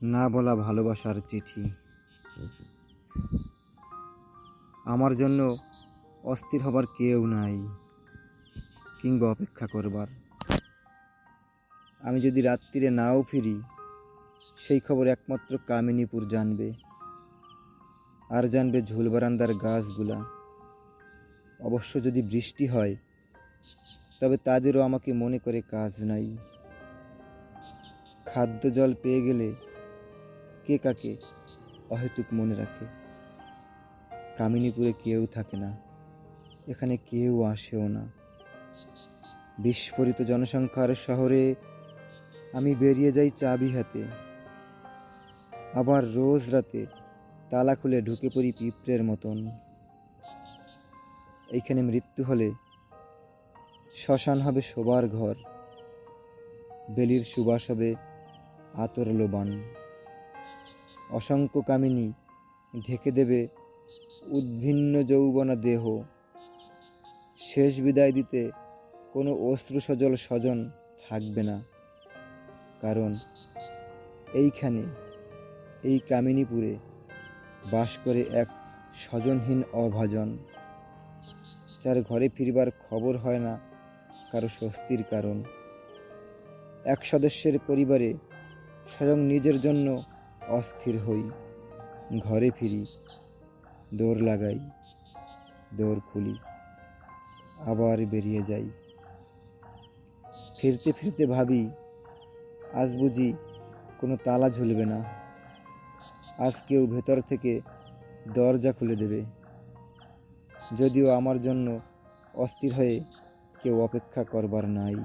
না বলা ভালোবাসার চিঠি। আমার জন্য অস্থির হবার কেউ নাই, কিংবা অপেক্ষা করবার। আমি যদি রাত্রিরে নাও ফিরি, সেই খবর একমাত্র কামিনীপুর জানবে, আর জানবে ঝুলবারান্দার গাছগুলা। অবশ্য যদি বৃষ্টি হয়, তবে তাদেরও আমাকে মনে করে কাজ নাই। খাদ্য জল পেয়ে গেলে কে কাকে অহেতুক মনে রাখে। কামিনীপুরে কেউ থাকে না, এখানে কেউ আসেও না। বিস্ফোরিত জনসংখ্যার শহরে আমি বেরিয়ে যাই চাবি হাতে, আবার রোজ রাতে তালা খুলে ঢুকে পড়ি পিঁপড়ের মতন। এইখানে মৃত্যু হলে শ্মশান হবে শোবার ঘর, বেলির সুবাস হবে আতর লোবান। অসংখ্য কামিনী ঢেকে দেবে উদ্ভিন্ন যৌবনা দেহ। শেষ বিদায় দিতে কোনো অশ্রুসজল স্বজন থাকবে না, কারণ এইখানে, এই কামিনীপুরে বাস করে এক স্বজনহীন অভাজন, যার ঘরে ফিরবার খবর হয় না কারো স্বস্তির কারণ। এক সদস্যের পরিবারে স্বয়ং নিজের জন্য অস্থির হই। ঘরে ফিরি, দৌড় লাগাই, দৌড় খুলি, আবার বেরিয়ে যাই। ফিরতে ফিরতে ভাবি, আজ বুঝি কোনো তালা ঝুলবে না, আজ কেউ ভেতর থেকে দরজা খুলে দেবে। যদিও আমার জন্য অস্থির হয়ে কেউ অপেক্ষা করবার নাই।